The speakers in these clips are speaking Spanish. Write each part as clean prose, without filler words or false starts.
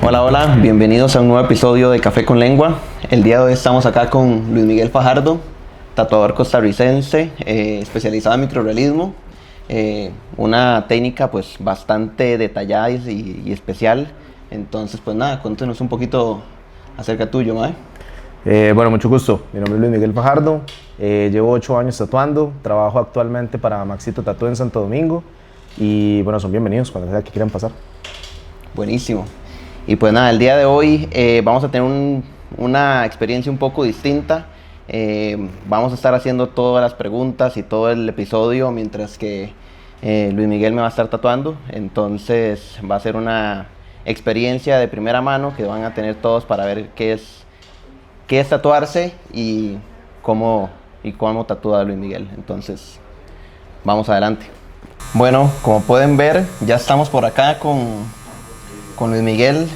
Hola, hola, bienvenidos a un nuevo episodio de Café con Lengua. El día de hoy estamos acá con Luis Miguel Fajardo, tatuador costarricense, especializado en microrrealismo. Una técnica pues bastante detallada y especial. Entonces pues nada, cuéntanos un poquito acerca tuyo, mae. Bueno, mucho gusto. Mi nombre es Luis Miguel Fajardo. Llevo 8 años tatuando. Trabajo actualmente para Maxito Tatú en Santo Domingo. Y bueno, son bienvenidos cuando sea que quieran pasar. Buenísimo. Y pues nada, el día de hoy vamos a tener una experiencia un poco distinta. Vamos a estar haciendo todas las preguntas y todo el episodio mientras que Luis Miguel me va a estar tatuando. Entonces va a ser una experiencia de primera mano que van a tener todos para ver qué es tatuarse y cómo tatúa Luis Miguel. Entonces, vamos adelante. Bueno, como pueden ver, ya estamos por acá con Luis Miguel.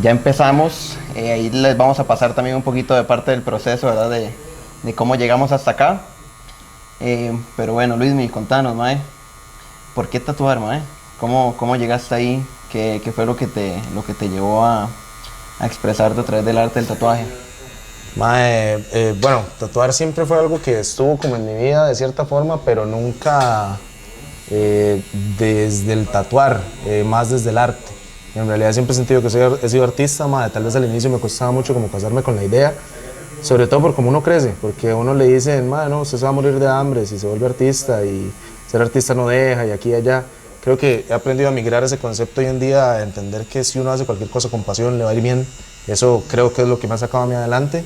Ya empezamos. Ahí les vamos a pasar también un poquito de parte del proceso, ¿verdad? De cómo llegamos hasta acá. Pero bueno, Luis Miguel, contanos, mae. ¿Por qué tatuar, mae? ¿Cómo llegaste ahí? ¿Qué fue lo que te llevó a expresarte a través del arte del tatuaje? Bueno, tatuar siempre fue algo que estuvo como en mi vida de cierta forma, pero nunca desde el tatuar, más desde el arte. En realidad siempre he sentido que he sido artista, tal vez al inicio me costaba mucho como casarme con la idea, sobre todo por cómo uno crece, porque a uno le dicen, no, usted se va a morir de hambre si se vuelve artista y ser artista no deja y aquí y allá. Creo que he aprendido a migrar ese concepto hoy en día, a entender que si uno hace cualquier cosa con pasión le va a ir bien. Eso creo que es lo que me ha sacado a mí adelante.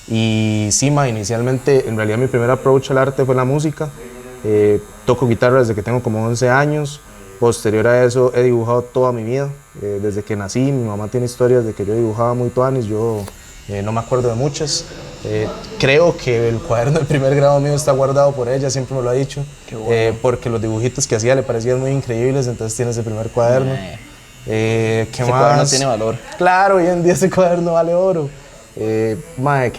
Y sí, inicialmente, en realidad mi primer approach al arte fue la música. Toco guitarra desde que tengo como 11 años. Posterior a eso he dibujado toda mi vida. Desde que nací, mi mamá tiene historias de que yo dibujaba muy tuanis, yo no me acuerdo de muchas. Creo que el cuaderno del primer grado mío está guardado por ella, siempre me lo ha dicho. Qué bueno. Porque los dibujitos que hacía le parecían muy increíbles, entonces tiene ese primer cuaderno. ¿Qué Ese más? cuaderno tiene valor. Claro, hoy en día ese cuaderno vale oro. ¿Qué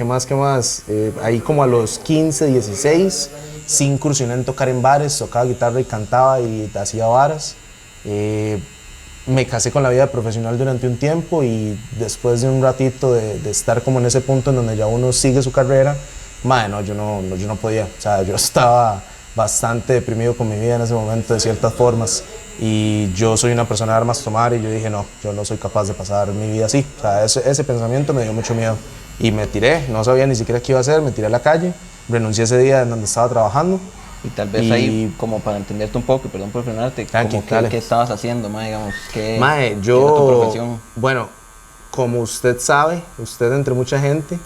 más? Ahí como a los 15, 16, sí incursioné en tocar en bares, tocaba guitarra y cantaba y hacía varas. Me casé con la vida profesional durante un tiempo y después de un ratito de estar como en ese punto en donde ya uno sigue su carrera, yo no podía. O sea, yo estaba bastante deprimido con mi vida en ese momento de ciertas formas y yo soy una persona de armas tomar y yo dije no, yo no soy capaz de pasar mi vida así. O sea, ese pensamiento me dio mucho miedo y me tiré, no sabía ni siquiera qué iba a hacer, me tiré a la calle, renuncié ese día en donde estaba trabajando. Y tal vez ahí, como para entenderte un poco, y perdón por frenarte, ¿qué estabas haciendo, mae? Digamos, ¿qué era tu profesión? Bueno, como usted sabe, usted entre mucha gente,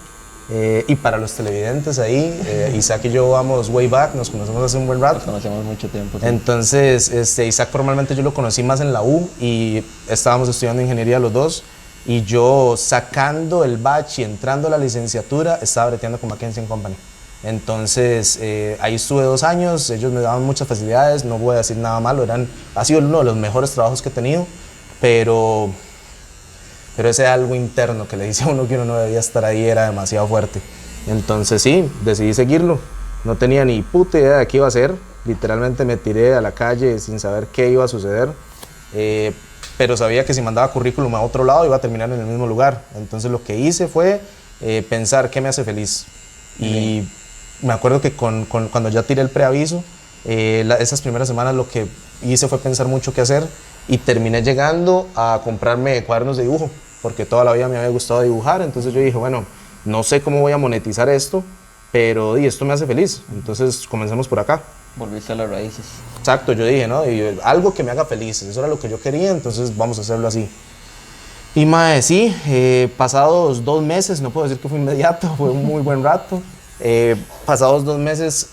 y para los televidentes ahí, Isaac y yo vamos way back, nos conocemos hace un buen rato. Nos conocemos mucho tiempo. Sí. Entonces, Isaac formalmente yo lo conocí más en la U y estábamos estudiando ingeniería los dos. Y yo sacando el batch y entrando a la licenciatura, estaba breteando con McKinsey & Company. Entonces, ahí estuve 2 años, ellos me daban muchas facilidades, no voy a decir nada malo, ha sido uno de los mejores trabajos que he tenido, pero ese algo interno que le dice a uno que uno no debía estar ahí era demasiado fuerte. Entonces sí, decidí seguirlo, no tenía ni puta idea de qué iba a hacer, literalmente me tiré a la calle sin saber qué iba a suceder, pero sabía que si mandaba currículum a otro lado iba a terminar en el mismo lugar. Entonces lo que hice fue pensar qué me hace feliz. Y me acuerdo que cuando ya tiré el preaviso, esas primeras semanas lo que hice fue pensar mucho qué hacer y terminé llegando a comprarme cuadernos de dibujo, porque toda la vida me había gustado dibujar. Entonces yo dije, bueno, no sé cómo voy a monetizar esto, pero esto me hace feliz, entonces comencemos por acá. Volviste a las raíces. Exacto, yo dije, ¿no? Y algo que me haga feliz, eso era lo que yo quería, entonces vamos a hacerlo así. Y sí, pasados 2 meses, no puedo decir que fue inmediato, fue un muy buen rato. Pasados 2 meses,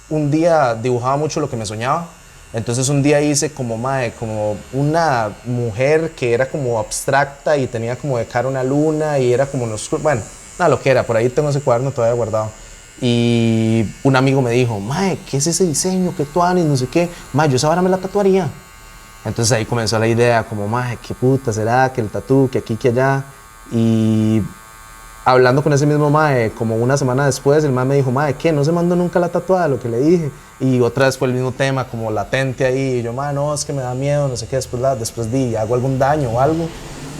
un día dibujaba mucho lo que me soñaba. Entonces un día hice como una mujer que era como abstracta y tenía como de cara una luna y era como nada lo que era, por ahí tengo ese cuaderno todavía guardado. Y un amigo me dijo, ¿qué es ese diseño? ¿Qué tuanis? No sé qué. Yo esa vara me la tatuaría. Entonces ahí comenzó la idea, como, ¿qué puta será? Que el tatú, que aquí, que allá. Y hablando con ese mismo mae, como una semana después, el mae me dijo, mae, ¿qué? ¿No se mandó nunca la tatuada? Lo que le dije. Y otra vez fue el mismo tema, como latente ahí. Y yo, mae, no, es que me da miedo, no sé qué. Después hago algún daño o algo.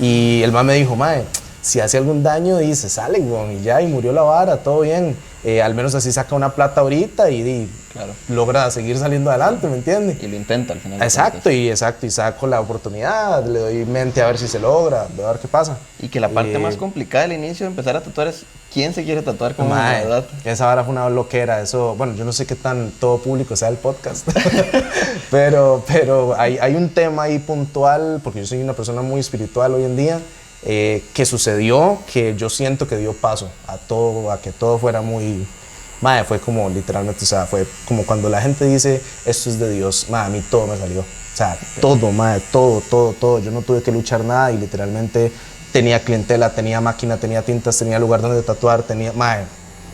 Y el mae me dijo, mae, si hace algún daño, dice, sale, güey, y ya, y murió la vara, todo bien. Al menos así saca una plata ahorita y Claro. logra seguir saliendo adelante, ¿me entiendes? Y lo intenta al final. Exacto, y saco la oportunidad, le doy mente a ver si se logra, a ver qué pasa. Y que la parte más complicada del inicio de empezar a tatuar es quién se quiere tatuar con la verdad. Esa vara fue una loquera, eso, bueno, yo no sé qué tan todo público sea el podcast, pero hay un tema ahí puntual, porque yo soy una persona muy espiritual hoy en día, que sucedió, que yo siento que dio paso a que todo fuera muy... Mae, fue como literalmente, o sea, fue como cuando la gente dice, esto es de Dios, mae, a mí todo me salió. O sea, todo, mae, todo. Yo no tuve que luchar nada y literalmente tenía clientela, tenía máquina, tenía tintas, tenía lugar donde tatuar, mae.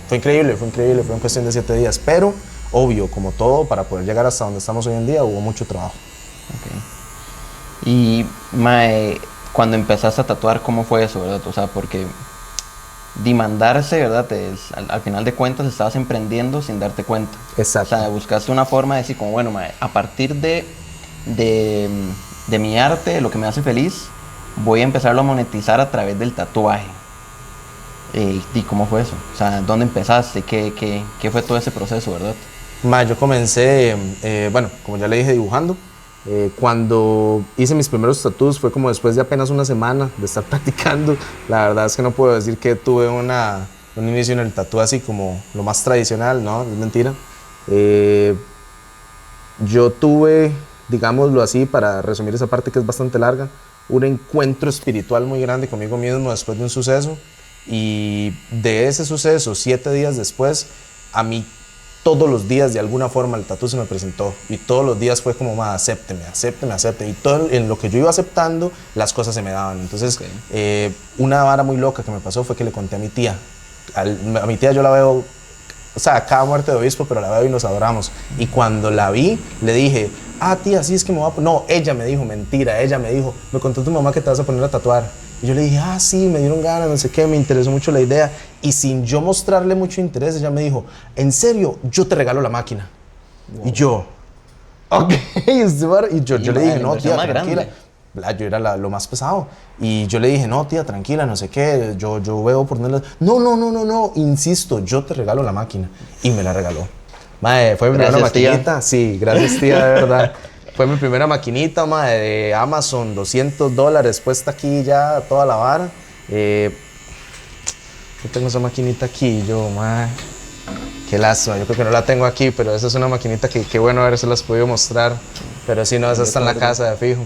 Fue increíble, fue en cuestión de 7 días. Pero, obvio, como todo, para poder llegar hasta donde estamos hoy en día, hubo mucho trabajo. Okay. Y, mae, cuando empezaste a tatuar, ¿cómo fue eso, verdad? O sea, porque... demandarse, ¿verdad? Al final de cuentas estabas emprendiendo sin darte cuenta. Exacto. O sea, buscaste una forma de decir como, bueno, mae, a partir de mi arte, de lo que me hace feliz, voy a empezarlo a monetizar a través del tatuaje. ¿Y cómo fue eso? O sea, ¿dónde empezaste? ¿Qué fue todo ese proceso, verdad? Mae, yo comencé, bueno, como ya le dije, dibujando. Cuando hice mis primeros tattoos fue como después de apenas una semana de estar practicando. La verdad es que no puedo decir que tuve un inicio en el tatú así como lo más tradicional, no, es mentira. Yo tuve, digámoslo así, para resumir esa parte que es bastante larga, un encuentro espiritual muy grande conmigo mismo después de un suceso, y de ese suceso, 7 días después, a mí todos los días de alguna forma el tatú se me presentó, y todos los días fue como, acépteme, y todo en lo que yo iba aceptando, las cosas se me daban. Entonces, una vara muy loca que me pasó fue que le conté a mi tía. A mi tía yo la veo, o sea, cada muerte de obispo, pero la veo y nos adoramos. Y cuando la vi, le dije, tía, sí, es que me voy a... No, ella me dijo, mentira, ella me dijo, me contó tu mamá que te vas a poner a tatuar. Y yo le dije, sí, me dieron ganas, no sé qué, me interesó mucho la idea. Y sin yo mostrarle mucho interés, ella me dijo, en serio, yo te regalo la máquina. Wow. Y yo, ok. Y yo le dije, no, tía, tranquila. Yo era lo más pesado. Y yo le dije, no, tía, tranquila, no sé qué, yo veo por ponerla. No, insisto, yo te regalo la máquina. Y me la regaló. Mae, fue mi primera maquinita. Sí, gracias, tía, de verdad. Fue mi primera maquinita, mae, de Amazon, $200, puesta aquí ya toda la vara. Yo tengo esa maquinita aquí, mae. Qué lástima, yo creo que no la tengo aquí, pero esa es una maquinita que qué bueno haberse las podido mostrar. Pero sí, no, esa está en la casa de fijo.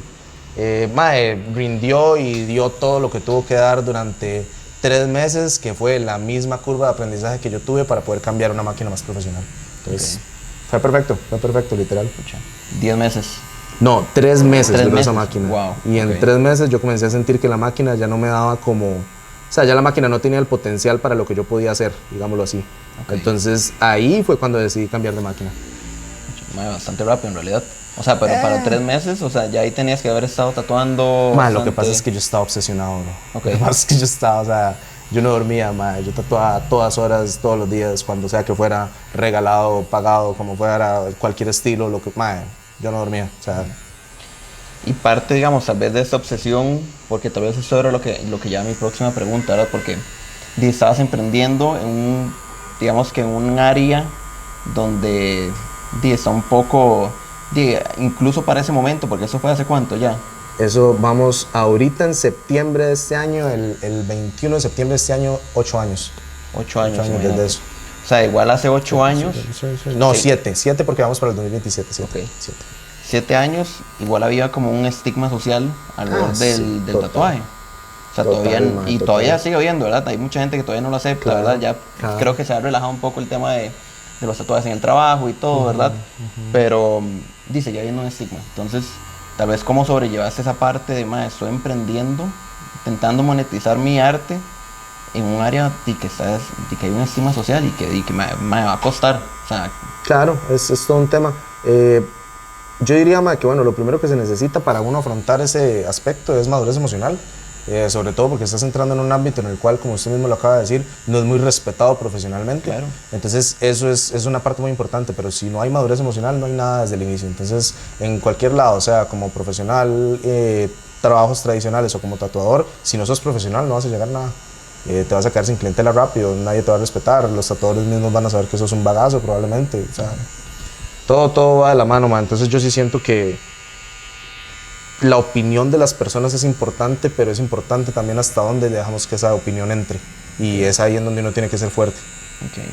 Mae, rindió y dio todo lo que tuvo que dar durante 3 meses, que fue la misma curva de aprendizaje que yo tuve para poder cambiar una máquina más profesional. Entonces, fue perfecto, literal. 10 meses. No, 3 meses duró esa máquina. Wow. Y en 3 meses yo comencé a sentir que la máquina ya no me daba como... O sea, ya la máquina no tenía el potencial para lo que yo podía hacer, digámoslo así. Entonces, ahí fue cuando decidí cambiar de máquina. Bastante rápido, en realidad. O sea, pero para 3 meses, o sea, ya ahí tenías que haber estado tatuando. Lo que pasa es que yo estaba obsesionado, bro. Lo que pasa es que yo estaba, o sea, yo no dormía, yo tatuaba a todas horas, todos los días, cuando sea que fuera regalado, pagado, como fuera, cualquier estilo, lo que, yo no dormía, o sea. Y parte, digamos, tal vez de esta obsesión, porque tal vez eso era lo que ya mi próxima pregunta, ¿verdad? Porque estabas emprendiendo en digamos que en un área donde está un poco, incluso para ese momento, porque eso fue hace cuánto ya. Eso vamos ahorita en septiembre de este año, el 21 de septiembre de este año, 8 años. 8 años. 8 años desde eso. O sea, igual hace 8 años. No, 7 porque vamos para el 2027. 7 años, igual había como un estigma social alrededor del tatuaje. O sea, todavía sigue habiendo, ¿verdad? Hay mucha gente que todavía no lo acepta, claro, ¿verdad? Ya creo que se ha relajado un poco el tema de los tatuajes en el trabajo y todo, ¿verdad? Pero ya habiendo un estigma. Entonces, tal vez cómo sobrellevaste esa parte de, estoy emprendiendo, intentando monetizar mi arte en un área que hay un estigma social y que me va a costar. O sea, claro, es todo un tema. Yo diría, que bueno, lo primero que se necesita para uno afrontar ese aspecto es madurez emocional. sobre todo porque estás entrando en un ámbito en el cual, como usted mismo lo acaba de decir, no es muy respetado profesionalmente. Claro. Entonces eso es una parte muy importante, pero si no hay madurez emocional no hay nada desde el inicio. Entonces en cualquier lado, o sea, como profesional, trabajos tradicionales o como tatuador, si no sos profesional no vas a llegar a nada. Te vas a quedar sin clientela rápido, nadie te va a respetar, los tatuadores mismos van a saber que sos un bagazo probablemente, o sea, todo va de la mano, man. Entonces yo sí siento que la opinión de las personas es importante, pero es importante también hasta dónde dejamos que esa opinión entre. Y es ahí en donde uno tiene que ser fuerte. Ok,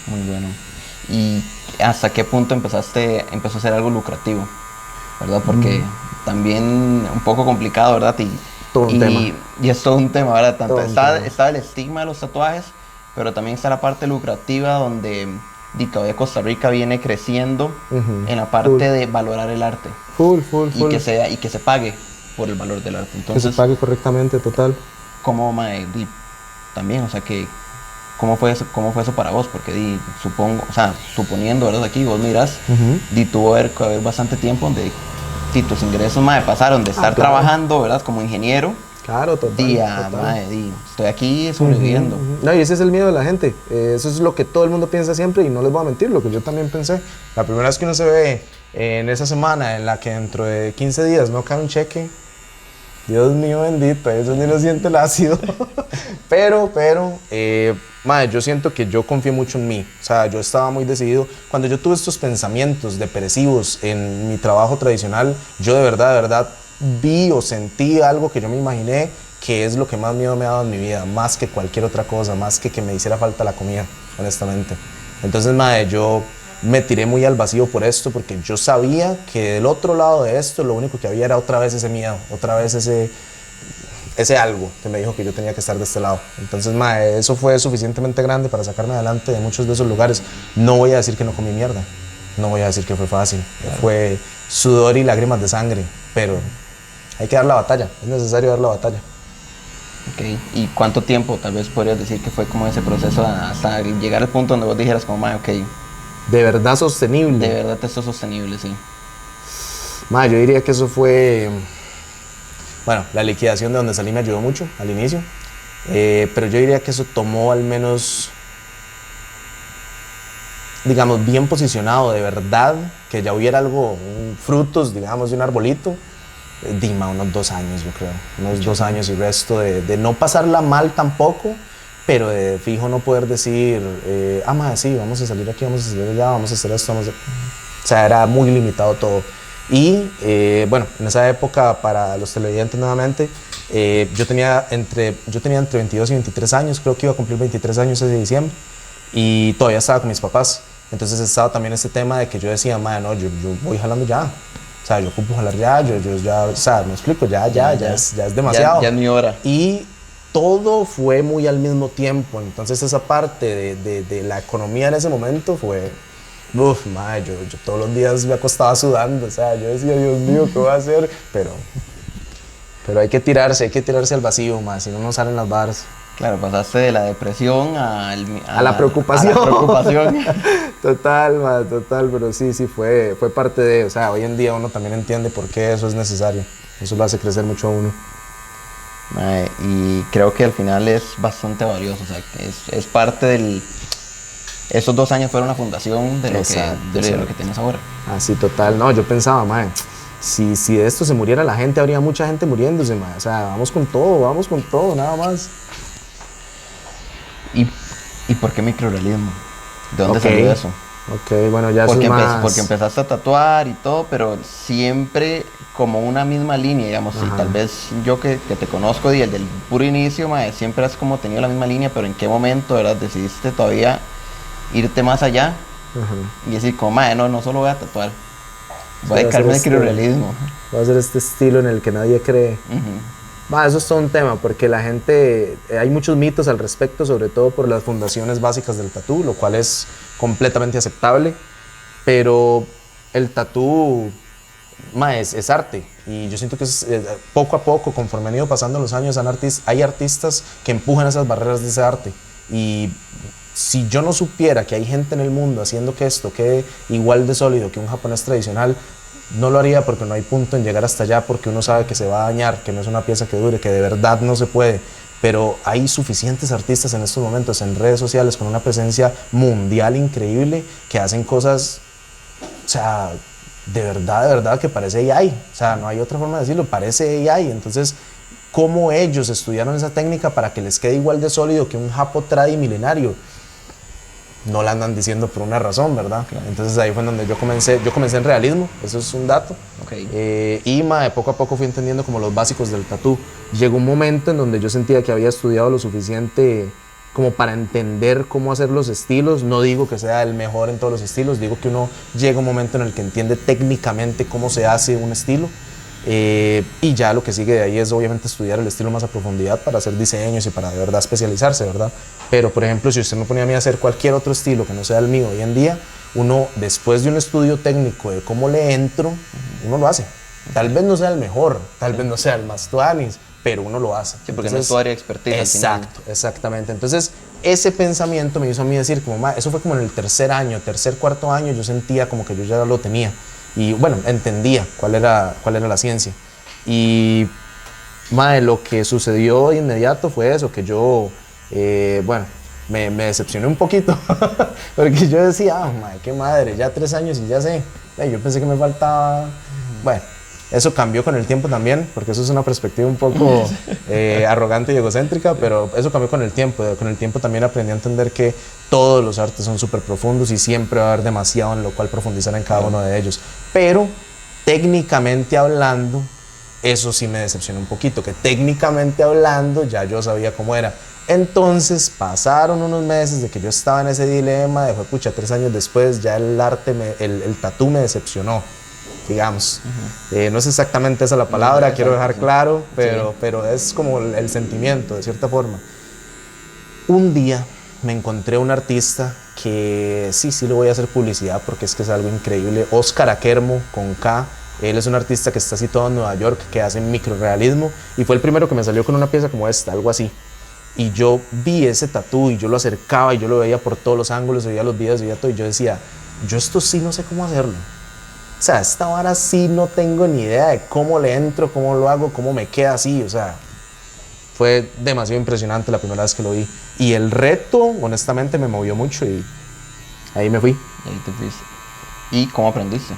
muy bueno. ¿Y hasta qué punto empezó a ser algo lucrativo? ¿Verdad? Porque también un poco complicado, ¿verdad? Todo un tema. Y es todo un tema, ¿verdad? Tanto está el estigma de los tatuajes, pero también está la parte lucrativa donde todavía Costa Rica viene creciendo en la parte de valorar el arte. Full. Y que se pague por el valor del arte. Entonces, que se pague correctamente, total. ¿Cómo, mae, también, o sea, cómo fue eso para vos? Porque supongo, o sea, suponiendo, ¿verdad? Aquí vos mirás, tuvo que haber bastante tiempo donde tus ingresos, mae, pasaron de estar trabajando, ¿verdad? Como ingeniero. Claro, total. Mae, estoy aquí sobreviviendo. No, y ese es el miedo de la gente. Eso es lo que todo el mundo piensa siempre y no les voy a mentir, lo que yo también pensé. La primera vez que uno se ve en esa semana en la que dentro de 15 días no cae un cheque, Dios mío bendito, eso ni lo siente el ácido. pero, madre, yo siento que yo confié mucho en mí. O sea, yo estaba muy decidido. Cuando yo tuve estos pensamientos depresivos en mi trabajo tradicional, yo de verdad vi o sentí algo que yo me imaginé que es lo que más miedo me ha dado en mi vida, más que cualquier otra cosa, más que me hiciera falta la comida, honestamente. Entonces, madre, yo me tiré muy al vacío por esto, porque yo sabía que del otro lado de esto lo único que había era otra vez ese miedo, otra vez ese algo que me dijo que yo tenía que estar de este lado. Entonces, mae, eso fue suficientemente grande para sacarme adelante de muchos de esos lugares. No voy a decir que no comí mierda, no voy a decir que fue fácil, claro. Fue sudor y lágrimas de sangre, pero hay que dar la batalla, es necesario dar la batalla. Ok, ¿y cuánto tiempo tal vez podrías decir que fue como ese proceso hasta llegar al punto donde vos dijeras como, mae, ok, de verdad sostenible? De verdad esto es sostenible, sí. Mae, yo diría que eso fue... Bueno, la liquidación de donde salí me ayudó mucho al inicio, pero yo diría que eso tomó al menos, digamos, bien posicionado de verdad, que ya hubiera algo, frutos, digamos, de un arbolito, Dima, unos 2 años, yo creo, unos 2 años y resto de no pasarla mal tampoco, pero de fijo no poder decir, madre, sí, vamos a salir aquí, vamos a salir allá, vamos a hacer esto, o sea, era muy limitado todo. Y bueno, en esa época, para los televidentes nuevamente, yo tenía entre 22 y 23 años, creo que iba a cumplir 23 años ese diciembre, y todavía estaba con mis papás. Entonces estaba también ese tema de que yo decía, madre, no, yo voy jalando ya. O sea, yo ocupo jalar ya, yo ya, o sea, me explico, ya es demasiado. Ya es mi hora. Y todo fue muy al mismo tiempo, entonces esa parte de la economía en ese momento fue... Uf, madre, yo todos los días me acostaba sudando, o sea, yo decía, Dios mío, ¿qué voy a hacer? Pero hay que tirarse al vacío, más, si no, no salen las barras. Claro, pasaste de la depresión a la preocupación. A la preocupación. total, pero sí, fue parte de, o sea, hoy en día uno también entiende por qué eso es necesario, eso lo hace crecer mucho a uno. Madre, y creo que al final es bastante valioso, o sea, que es parte del... Esos 2 años fueron la fundación de lo que tienes ahora. Así, total. No, yo pensaba, mae, si de esto se muriera la gente, habría mucha gente muriéndose, mae. O sea, vamos con todo, nada más. ¿Y por qué microrrealismo? ¿De dónde salió eso? Ok, bueno, ya porque eso es más... Porque empezaste a tatuar y todo, pero siempre como una misma línea, digamos. Y tal vez yo que te conozco y el del puro inicio, mae, siempre has como tenido la misma línea, pero ¿en qué momento, verdad, decidiste todavía irte más allá y decir como, madre, no solo voy a tatuar, voy a dedicarme al microrrealismo? Voy a hacer este estilo en el que nadie cree. Eso es todo un tema, porque la gente, hay muchos mitos al respecto, sobre todo por las fundaciones básicas del tatú, lo cual es completamente aceptable, pero el tatú es arte, y yo siento que poco a poco, conforme han ido pasando los años, hay artistas que empujan esas barreras de ese arte, y si yo no supiera que hay gente en el mundo haciendo que esto quede igual de sólido que un japonés tradicional, No lo haría porque no hay punto en llegar hasta allá, porque uno sabe que se va a dañar, que no es una pieza que dure, que de verdad no se puede. Pero hay suficientes artistas en estos momentos en redes sociales con una presencia mundial increíble que hacen cosas, o sea, de verdad que parece AI. O sea, no hay otra forma de decirlo, parece AI. Entonces, ¿cómo ellos estudiaron esa técnica para que les quede igual de sólido que un japo tradi milenario? No la andan diciendo por una razón, ¿verdad? Claro. Entonces ahí fue donde yo comencé en realismo, eso es un dato. Okay. Y poco a poco fui entendiendo como los básicos del tatú. Llegó un momento en donde yo sentía que había estudiado lo suficiente como para entender cómo hacer los estilos. No digo que sea el mejor en todos los estilos, digo que uno llega un momento en el que entiende técnicamente cómo se hace un estilo. Y ya lo que sigue de ahí es obviamente estudiar el estilo más a profundidad para hacer diseños y para de verdad especializarse, ¿verdad? Pero por ejemplo, si usted me ponía a mí a hacer cualquier otro estilo que no sea el mío hoy en día, uno después de un estudio técnico de cómo le entro, uno lo hace. Tal vez no sea el mejor, tal vez no sea el más tuanis, pero uno lo hace. Sí, porque entonces, no es tu área de expertise. Exacto, exactamente. Entonces ese pensamiento me hizo a mí decir, como, eso fue como en el cuarto año, yo sentía como que yo ya lo tenía. Y bueno, entendía cuál era la ciencia. Y lo que sucedió de inmediato fue eso, que yo, me decepcioné un poquito. Porque yo decía, qué madre, ya 3 años y ya sé. Yo pensé que me faltaba. Bueno, eso cambió con el tiempo también, porque eso es una perspectiva un poco arrogante y egocéntrica, pero eso cambió con el tiempo. Con el tiempo también aprendí a entender que todos los artes son súper profundos y siempre va a haber demasiado en lo cual profundizar en cada uno de ellos. Pero técnicamente hablando, eso sí me decepcionó un poquito, que técnicamente hablando ya yo sabía cómo era. Entonces pasaron unos meses de que yo estaba en ese dilema, de pucha, 3 años después ya el tatú me decepcionó, digamos. No es exactamente esa la palabra, quiero dejar claro, pero es como el sentimiento, de cierta forma. Un día me encontré un artista que sí le voy a hacer publicidad porque es que es algo increíble, Oscar Akermo, con K. Él es un artista que está situado en Nueva York, que hace microrealismo, y fue el primero que me salió con una pieza como esta, algo así. Y yo vi ese tatú y yo lo acercaba y yo lo veía por todos los ángulos, veía los videos, veía todo, y yo decía, yo esto sí no sé cómo hacerlo. O sea, esta vara sí no tengo ni idea de cómo le entro, cómo lo hago, cómo me queda así, o sea, fue demasiado impresionante la primera vez que lo vi. Y el reto, honestamente, me movió mucho y ahí me fui. Y ahí te fuiste. ¿Y cómo aprendiste?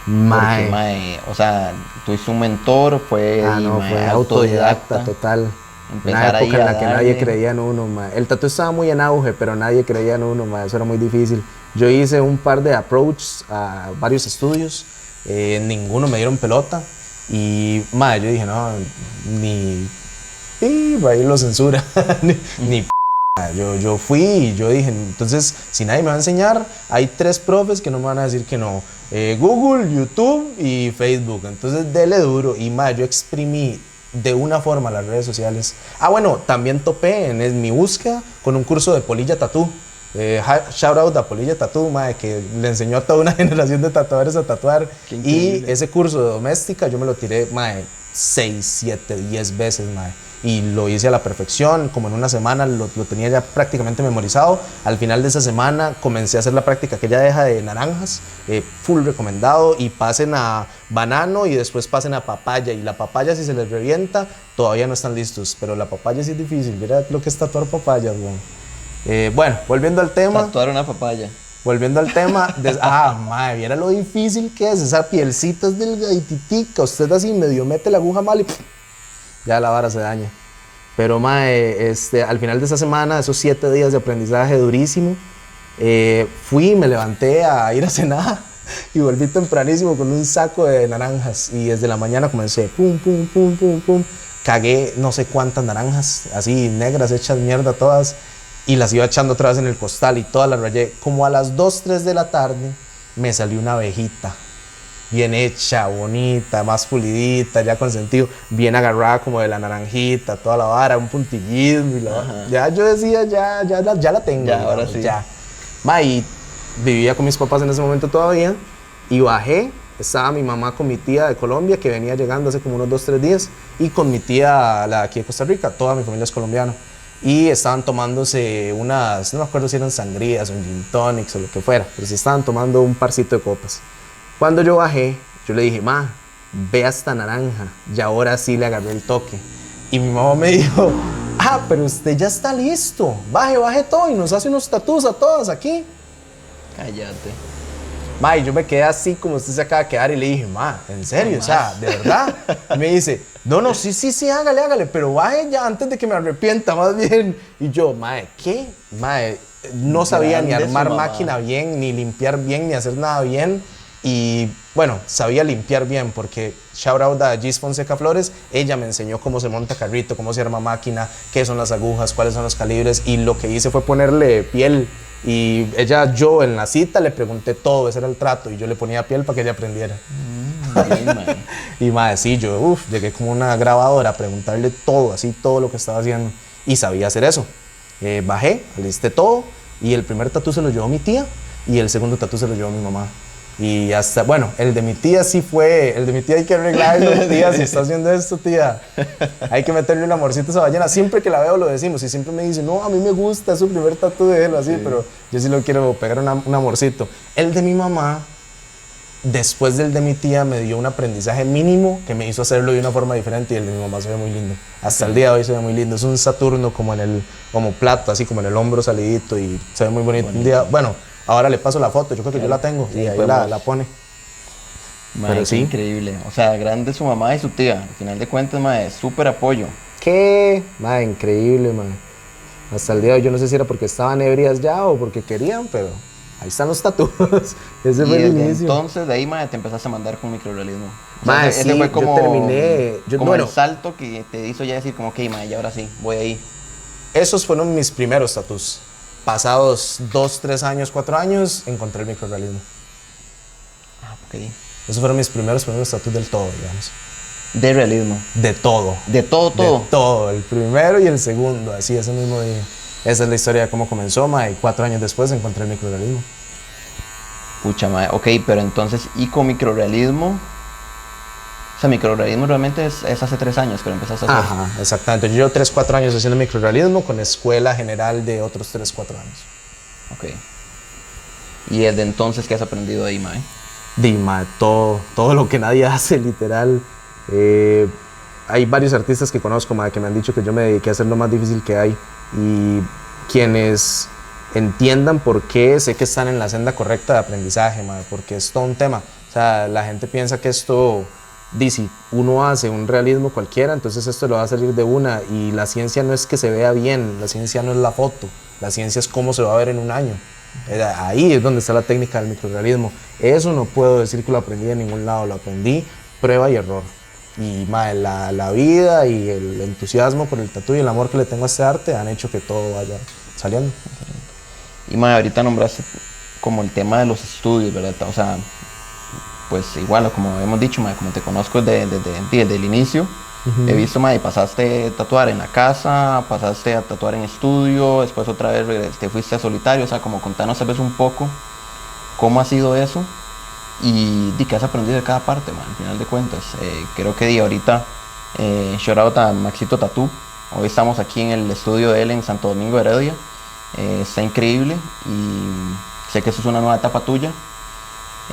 Porque, o sea, tuviste un mentor, fue autodidacta total. Empezar una época en la que nadie creía en uno, el tatu estaba muy en auge, pero nadie creía en uno, eso era muy difícil. Yo hice un par de approaches a varios estudios, ninguno me dieron pelota y yo dije, no, ahí lo censura, ni yo fui y yo dije, entonces si nadie me va a enseñar, hay 3 profes que no me van a decir que no, Google, YouTube y Facebook, entonces dele duro. Y yo exprimí de una forma las redes sociales. Bueno, también topé en mi búsqueda con un curso de Polilla Tatú. Shout out a Polilla Tatú, que le enseñó a toda una generación de tatuadores a tatuar. Y ese curso de doméstica yo me lo tiré 6, 7, 10 veces, y lo hice a la perfección. Como en una semana lo tenía ya prácticamente memorizado. Al final de esa semana comencé a hacer la práctica que ella deja de naranjas, full recomendado, y pasen a banano y después pasen a papaya. Y la papaya, si se les revienta, todavía no están listos, pero la papaya sí es difícil. Mira lo que es tatuar papayas, bueno, volviendo al tema. Tatuar una papaya. Volviendo al tema, viera lo difícil que es, esa pielcita es delgaditica, usted así medio mete la aguja mal y ya la vara se daña. Pero al final de esa semana, esos 7 días de aprendizaje durísimo, fui, me levanté a ir a cenar y volví tempranísimo con un saco de naranjas y desde la mañana comencé, pum, cagué no sé cuántas naranjas, así negras, hechas mierda todas, y las iba echando otra vez en el costal y todas las rayé. Como a las 2, 3 de la tarde me salió una abejita, bien hecha, bonita, más pulidita, ya con sentido, bien agarrada como de la naranjita, toda la vara, un puntillismo y ya yo decía, ya la tengo. Ya, ahora sí. Ya. Y vivía con mis papás en ese momento todavía y bajé, estaba mi mamá con mi tía de Colombia que venía llegando hace como unos 2, 3 días y con mi tía, la de aquí de Costa Rica, toda mi familia es colombiana. Y estaban tomándose unas, no me acuerdo si eran sangrías o un gin tonics o lo que fuera, pero sí estaban tomando un parcito de copas. Cuando yo bajé, yo le dije, ma, ve hasta naranja. Y ahora sí le agarré el toque. Y mi mamá me dijo, ah, pero usted ya está listo. Baje todo y nos hace unos tatús a todas aquí. Cállate. Ma, y yo me quedé así como usted se acaba de quedar y le dije, ma, ¿en serio? O sea, ¿de verdad? Y me dice, no, sí, hágale, pero baje ya antes de que me arrepienta, más bien. Y yo, ma, ¿qué? Ma, no sabía ni armar máquina bien, ni limpiar bien, ni hacer nada bien. Y bueno, sabía limpiar bien porque shout out a Gis Fonseca Flores, ella me enseñó cómo se monta carrito, cómo se arma máquina, qué son las agujas, cuáles son los calibres, y lo que hice fue ponerle piel. Y yo en la cita le pregunté todo, ese era el trato, y yo le ponía piel para que ella aprendiera. Bien, Y madre, sí, yo llegué como una grabadora a preguntarle todo, así todo lo que estaba haciendo, y sabía hacer eso. Bajé, alisté todo, y el primer tatú se lo llevó mi tía, y el segundo tatú se lo llevó mi mamá. Y hasta, bueno, el de mi tía sí fue, el de mi tía hay que arreglarlo, tía, si está haciendo esto, tía, hay que meterle un amorcito a esa ballena. Siempre que la veo lo decimos, y siempre me dice, no, a mí me gusta, es su primer tatu de él, así, sí. Pero yo sí lo quiero pegar un amorcito. El de mi mamá, después del de mi tía, me dio un aprendizaje mínimo que me hizo hacerlo de una forma diferente, y el de mi mamá se ve muy lindo. Hasta el día de hoy se ve muy lindo, es un Saturno como plato, así como en el hombro salidito, y se ve muy bonito. Un día, bueno, ahora le paso la foto, yo creo que yo la tengo, sí, y ahí la pone. Mae, pero sí, increíble. O sea, grande su mamá y su tía. Al final de cuentas, mae, súper apoyo. ¿Qué? Mae, increíble, mae. Hasta el día de hoy yo no sé si era porque estaban ebrias ya o porque querían, pero ahí están los tatuos. Ese fue el inicio. Entonces, de ahí, mae, te empezaste a mandar con microrealismo. O sea, mae, ese fue como, yo terminé. Como el salto que te hizo ya decir, como, ok, mae, ya ahora sí, voy ahí. Esos fueron mis primeros tatuos. Pasados 2, 3 años, 4 años, encontré el microrealismo. Ah, ok. Esos fueron mis primeros tatuos del todo, digamos. ¿De realismo? De todo. ¿De todo? De todo, el primero y el segundo, así, ese mismo día. Esa es la historia de cómo comenzó, mae, y 4 años después encontré el microrealismo. Pucha, mae, ok, pero entonces, ¿y con microrealismo? O sea, microrealismo realmente es hace 3 años que lo empezaste a hacer. Ajá, exactamente. Yo llevo 3, 4 años haciendo microrealismo con escuela general de otros 3, 4 años. Ok. ¿Y desde entonces qué has aprendido ahí, mae? Mae, todo lo que nadie hace, literal. Hay varios artistas que conozco, mae, que me han dicho que yo me dediqué a hacer lo más difícil que hay. Y quienes entiendan por qué, sé que están en la senda correcta de aprendizaje, mae, porque es todo un tema. O sea, la gente piensa que esto... Dice, uno hace un realismo cualquiera, entonces esto lo va a salir de una, y la ciencia no es que se vea bien, la ciencia no es la foto, la ciencia es cómo se va a ver en un año. Ahí es donde está la técnica del microrealismo. Eso no puedo decir que lo aprendí de ningún lado, lo aprendí prueba y error. Y mae, la vida y el entusiasmo por el tatú y el amor que le tengo a este arte han hecho que todo vaya saliendo. Y mae, ahorita nombraste como el tema de los estudios, ¿verdad? O sea, pues igual, como hemos dicho, mae, como te conozco desde el inicio, he visto, mae, pasaste a tatuar en la casa, pasaste a tatuar en estudio, después otra vez te fuiste a solitario, o sea, como contanos tal vez un poco cómo ha sido eso y qué has aprendido de cada parte, mae, al final de cuentas. Creo que ahorita, shout out a Maxito Tatú, hoy estamos aquí en el estudio de él en Santo Domingo de Heredia, está increíble y sé que eso es una nueva etapa tuya.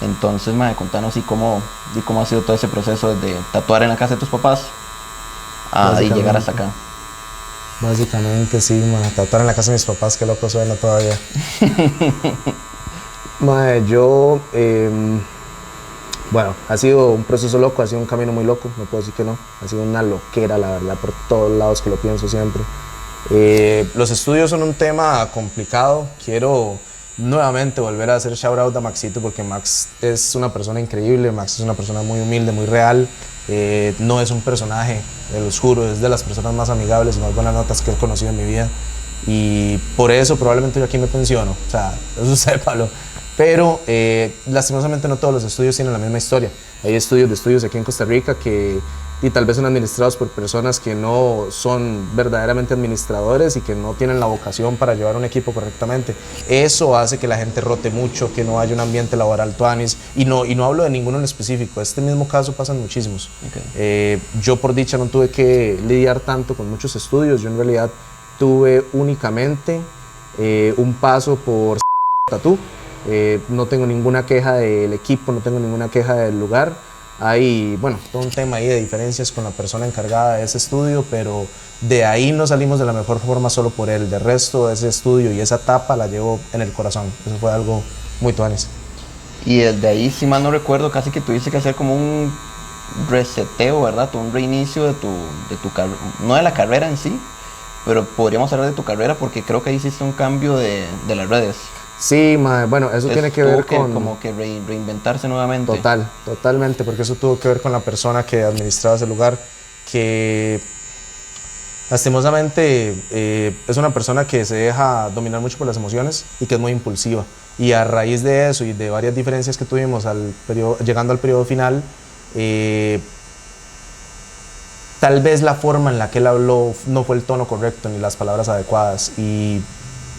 Entonces, mae, contanos cómo ha sido todo ese proceso desde tatuar en la casa de tus papás a llegar hasta acá. Básicamente, sí, mae, tatuar en la casa de mis papás, qué loco suena todavía. Mae, yo, bueno, ha sido un proceso loco, ha sido un camino muy loco, no puedo decir que no. Ha sido una loquera, la verdad, por todos lados que lo pienso siempre. Los estudios son un tema complicado, quiero... nuevamente volver a hacer shout out a Maxito porque Max es una persona increíble, Max es una persona muy humilde, muy real, no es un personaje, lo juro, es de las personas más amigables y más buenas notas que he conocido en mi vida, y por eso probablemente yo aquí me pensiono, o sea, eso sépalo, pero lastimosamente no todos los estudios tienen la misma historia. Hay estudios aquí en Costa Rica que y tal vez son administrados por personas que no son verdaderamente administradores y que no tienen la vocación para llevar un equipo correctamente. Eso hace que la gente rote mucho, que no haya un ambiente laboral tuanis, y no hablo de ninguno en específico, este mismo caso pasan muchísimos. Okay. Yo por dicha no tuve que lidiar tanto con muchos estudios, yo en realidad tuve únicamente un paso por Tatú, No tengo ninguna queja del equipo, no tengo ninguna queja del lugar. Hay, bueno, todo un tema ahí de diferencias con la persona encargada de ese estudio, pero de ahí no salimos de la mejor forma solo por él. De resto, ese estudio y esa etapa la llevo en el corazón. Eso fue algo muy tuanis. Y desde ahí, si mal no recuerdo, casi que tuviste que hacer como un reseteo, ¿verdad? Un reinicio de tu carrera, no de la carrera en sí, pero podríamos hablar de tu carrera porque creo que ahí hiciste un cambio de las redes. Sí, bueno, eso tiene que ver con... como que reinventarse nuevamente. Totalmente, porque eso tuvo que ver con la persona que administraba ese lugar, que lastimosamente es una persona que se deja dominar mucho por las emociones y que es muy impulsiva. Y a raíz de eso y de varias diferencias que tuvimos llegando al periodo final, tal vez la forma en la que él habló no fue el tono correcto ni las palabras adecuadas. Y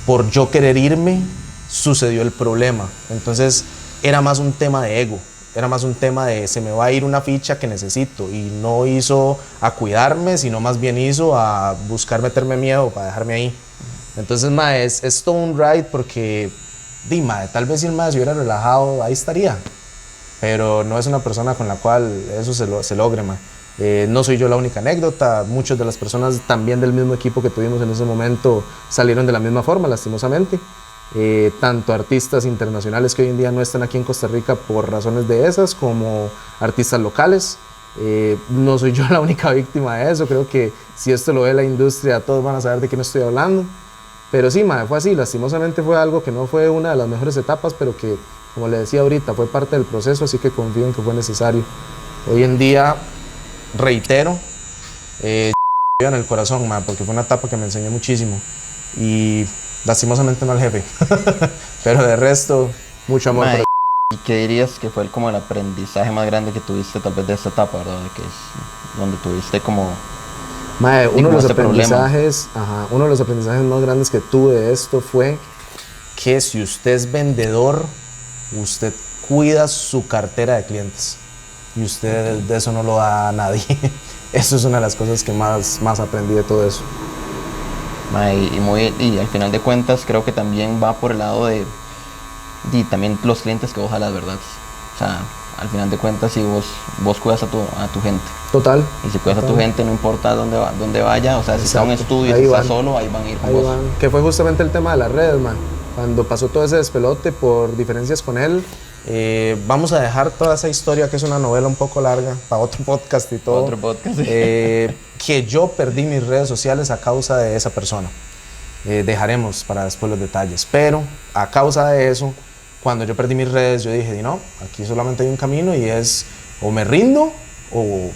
por yo querer irme, sucedió el problema. Entonces era más un tema de ego, era más un tema de se me va a ir una ficha que necesito, y no hizo a cuidarme, sino más bien hizo a buscar meterme miedo para dejarme ahí. Entonces, mae, es todo un ride porque, mae, tal vez si el mae se hubiera relajado, ahí estaría, pero no es una persona con la cual eso se logre, mae. No soy yo la única anécdota, muchas de las personas también del mismo equipo que tuvimos en ese momento salieron de la misma forma, lastimosamente. Tanto artistas internacionales que hoy en día no están aquí en Costa Rica por razones de esas, como artistas locales. No soy yo la única víctima de eso, creo que si esto lo ve la industria todos van a saber de qué me estoy hablando. Pero sí, mae, fue así, lastimosamente fue algo que no fue una de las mejores etapas, pero que, como le decía ahorita, fue parte del proceso, así que confío en que fue necesario. Hoy en día, reitero, en el corazón, mae, porque fue una etapa que me enseñó muchísimo. Y lastimosamente no al jefe, pero de resto, mucho amor. Mae, ¿y qué dirías que fue como el aprendizaje más grande que tuviste tal vez de esta etapa, verdad? Que es donde tuviste como... Mae, uno de los aprendizajes más grandes que tuve de esto fue que si usted es vendedor, usted cuida su cartera de clientes, y usted de eso no lo da a nadie. Eso es una de las cosas que más aprendí de todo eso. Y al final de cuentas creo que también va por el lado de también los clientes que vos jalas, ¿verdad? O sea, al final de cuentas si vos cuidas a tu gente. Total. Y si cuidas a tu gente, no importa dónde vaya, o sea, si está en un estudio, si está solo, ahí van a ir con vos. Que fue justamente el tema de las redes, man. Cuando pasó todo ese despelote por diferencias con él, vamos a dejar toda esa historia, que es una novela un poco larga, para otro podcast y todo. Otro podcast. Que yo perdí mis redes sociales a causa de esa persona. Dejaremos para después los detalles, pero a causa de eso, cuando yo perdí mis redes, yo dije, no, aquí solamente hay un camino y es o me rindo o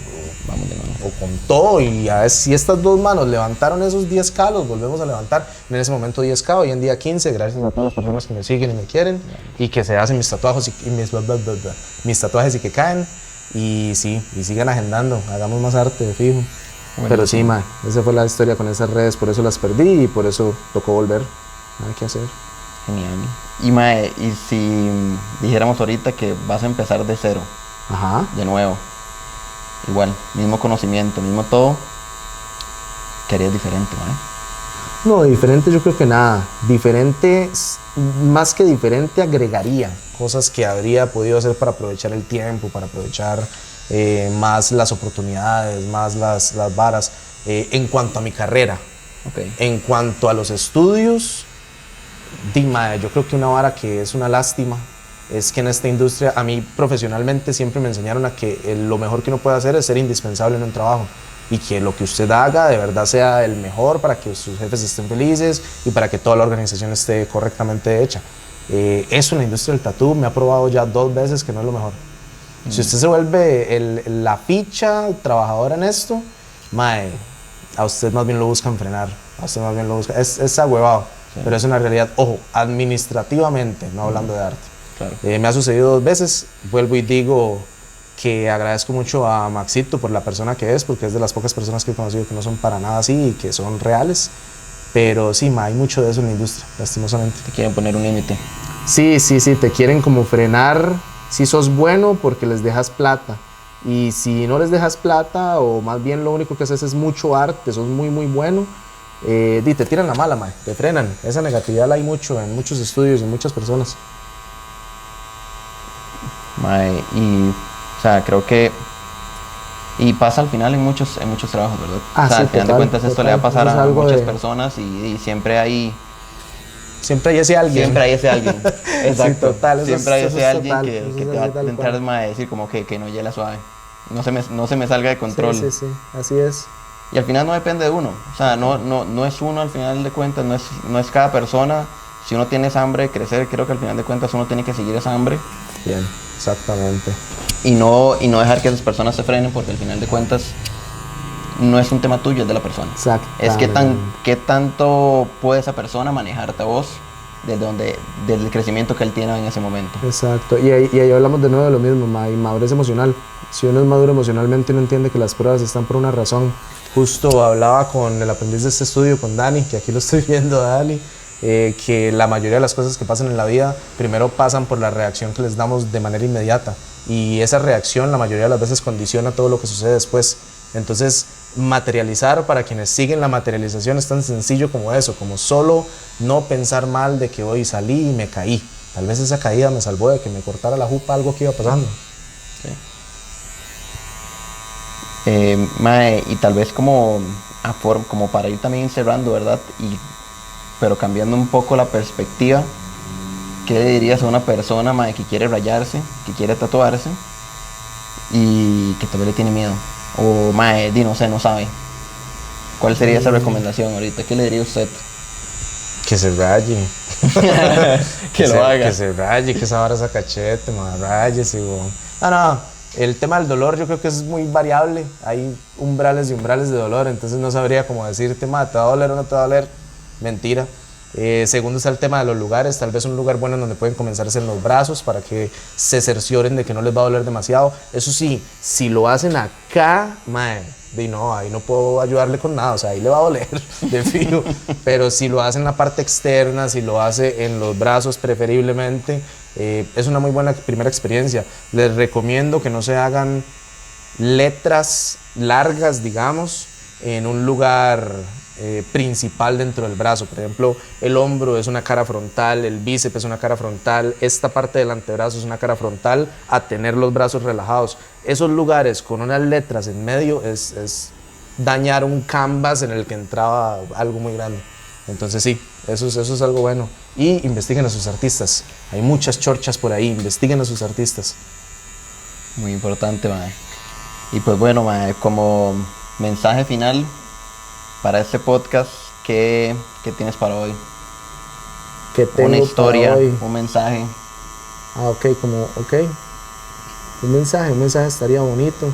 con todo. Y a ver si estas dos manos levantaron esos 10K, los volvemos a levantar. En ese momento 10K, hoy en día 15, gracias a todas las personas que me siguen y me quieren y que se hacen mis tatuajes y mis tatuajes y que caen. Y sí, y sigan agendando, hagamos más arte de fijo. Bueno, pero sí, mae, esa fue la historia con esas redes, por eso las perdí y por eso tocó volver. Nada que hacer. Genial. Y mae, y si dijéramos ahorita que vas a empezar de cero, ajá, de nuevo, igual, mismo conocimiento, mismo todo, ¿qué harías diferente, mae? No, diferente yo creo que nada. Diferente, más que diferente, agregaría cosas que habría podido hacer para aprovechar el tiempo, para aprovechar más las oportunidades, más las varas. En cuanto a mi carrera, okay. En cuanto a los estudios, yo creo que una vara que es una lástima es que en esta industria, a mí profesionalmente siempre me enseñaron a que lo mejor que uno puede hacer es ser indispensable en un trabajo, y que lo que usted haga de verdad sea el mejor para que sus jefes estén felices y para que toda la organización esté correctamente hecha. Eso en la industria del tatú me ha probado ya 2 veces que no es lo mejor. Si usted se vuelve la ficha trabajadora en esto, mae, a usted más bien lo buscan frenar, a usted más bien lo buscan, es ahuevado, sí. Pero es una realidad, ojo, administrativamente, no hablando de arte. Claro. Me ha sucedido 2 veces, vuelvo y digo que agradezco mucho a Maxito por la persona que es, porque es de las pocas personas que he conocido que no son para nada así y que son reales, pero sí, hay mucho de eso en la industria, lastimosamente. Te quieren poner un límite. Sí, te quieren como frenar si sos bueno porque les dejas plata, y si no les dejas plata, o más bien lo único que haces es mucho arte, sos muy muy bueno, te tiran la mala, te frenan. Esa negatividad la hay mucho en muchos estudios y en muchas personas. Mae, y, o sea, creo que... Y pasa al final en muchos trabajos, ¿verdad? Ah, o sea, sí, al final de total, cuentas esto le va a pasar eso es a algo muchas de- personas y siempre hay... Siempre hay ese alguien. Siempre hay ese alguien. Exacto. total, eso Siempre hay eso ese es alguien total, que eso te es va a así tal intentar cual. mae, decir como que no hiela suave. No se me salga de control. Sí, sí, sí, así es. Y al final no depende de uno. O sea, no es uno al final de cuentas, no es cada persona. Si uno tiene esa hambre de crecer, creo que al final de cuentas uno tiene que seguir esa hambre Bien, exactamente. y no dejar que esas personas se frenen, porque al final de cuentas no es un tema tuyo, es de la persona. Es qué tanto puede esa persona manejarte a vos desde el crecimiento que él tiene en ese momento. Exacto, y ahí hablamos de nuevo de lo mismo, madurez emocional. Si uno es maduro emocionalmente, uno entiende que las pruebas están por una razón. Justo hablaba con el aprendiz de este estudio, con Dani, que aquí lo estoy viendo, Dani, que la mayoría de las cosas que pasan en la vida primero pasan por la reacción que les damos de manera inmediata. Y esa reacción la mayoría de las veces condiciona todo lo que sucede después. Entonces, materializar para quienes siguen la materialización es tan sencillo como eso, como solo no pensar mal de que hoy salí y me caí. Tal vez esa caída me salvó de que me cortara la jupa algo que iba pasando. Mae, y tal vez como para ir también cerrando, ¿verdad? Pero cambiando un poco la perspectiva, ¿qué le dirías a una persona, mae, que quiere rayarse, que quiere tatuarse y que todavía le tiene miedo? O mae, no sé, no sabe. ¿Cuál sería esa recomendación ahorita? ¿Qué le diría usted? Que se raye. Que lo haga. Que se raye, que esa vara esa cachete, man, rayes y bon. No. El tema del dolor yo creo que es muy variable. Hay umbrales y umbrales de dolor, entonces no sabría cómo decirte, ma, ¿te va a doler o no te va a doler? Mentira. Segundo está el tema de los lugares, tal vez un lugar bueno en donde pueden comenzarse en los brazos para que se cercioren de que no les va a doler demasiado. Eso sí, si lo hacen acá, mae, no, ahí no puedo ayudarle con nada, o sea, ahí le va a doler, de fijo. Pero si lo hace en la parte externa, si lo hace en los brazos preferiblemente, es una muy buena primera experiencia. Les recomiendo que no se hagan letras largas, digamos, en un lugar principal dentro del brazo. Por ejemplo, el hombro es una cara frontal, el bíceps es una cara frontal, esta parte del antebrazo es una cara frontal, a tener los brazos relajados. Esos lugares con unas letras en medio es dañar un canvas en el que entraba algo muy grande. Entonces sí, eso es algo bueno. Y investiguen a sus artistas. Hay muchas chorchas por ahí, investiguen a sus artistas. Muy importante, mae. Y pues bueno, mae, como mensaje final para este podcast, ¿qué tienes para hoy? ¿Qué tengo Una historia, para hoy? un mensaje. Ok. Un mensaje estaría bonito.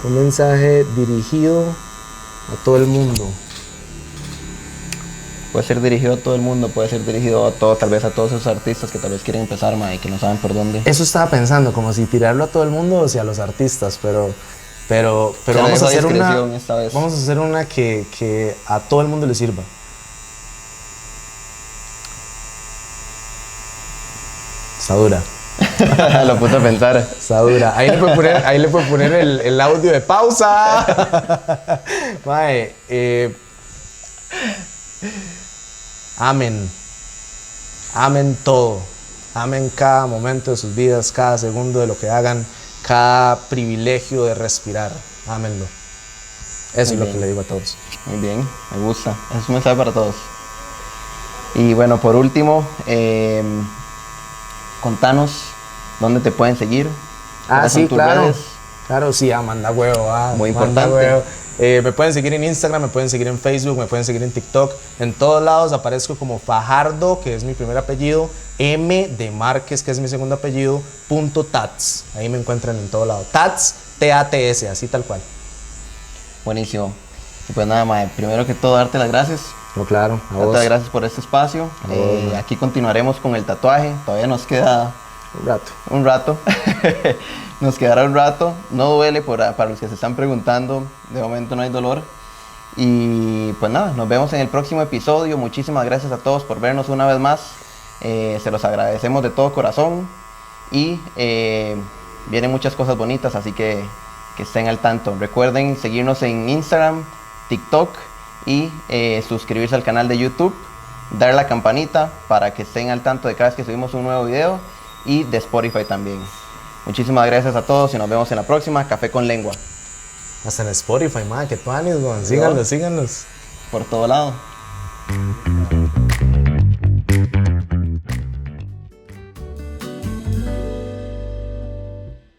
Un mensaje dirigido a todo el mundo. Puede ser dirigido a todo el mundo, puede ser dirigido a todo, tal vez a todos esos artistas que tal vez quieren empezar, mae, y que no saben por dónde. Eso estaba pensando, como si tirarlo a todo el mundo o si a los artistas, pero Se vamos dejo a a hacer una, discreción esta vez. vamos a hacer una que a todo el mundo le sirva. Está dura. Lo puse a pensar. Está dura. Ahí le puede poner el audio de pausa. Mae, amen. Amen todo. Amen cada momento de sus vidas, cada segundo de lo que hagan, cada privilegio de respirar. Ámenlo. Eso es lo que le digo a todos. Muy bien, me gusta. Es un mensaje para todos. Y bueno, por último, contanos dónde te pueden seguir. ¿Cuáles son Sí, tus claro. redes? Claro, sí, Manda huevo, Muy manda importante. huevo. Me pueden seguir en Instagram, me pueden seguir en Facebook, me pueden seguir en TikTok. En todos lados aparezco como Fajardo, que es mi primer apellido, M de Márquez, que es mi segundo apellido, .tats. Ahí me encuentran en todo lado. Tats, T-A-T-S, así tal cual. Buenísimo. Y pues nada, mae, primero que todo, darte las gracias. No, claro, a Darte vos. las gracias por este espacio. A vos, mae. Aquí continuaremos con el tatuaje. Todavía nos queda Un rato. un rato. Nos quedará un rato. No duele para los que se están preguntando. De momento no hay dolor. Y pues nada, nos vemos en el próximo episodio. Muchísimas gracias a todos por vernos una vez más. Se los agradecemos de todo corazón. Y vienen muchas cosas bonitas, así que estén al tanto. Recuerden seguirnos en Instagram, TikTok y suscribirse al canal de YouTube. Dar la campanita para que estén al tanto de cada vez que subimos un nuevo video. Y de Spotify también. Muchísimas gracias a todos y nos vemos en la próxima. Café con Lengua. Hasta en Spotify, madre, que tuanis, weón. Síganlos, síganlos. Por todo lado.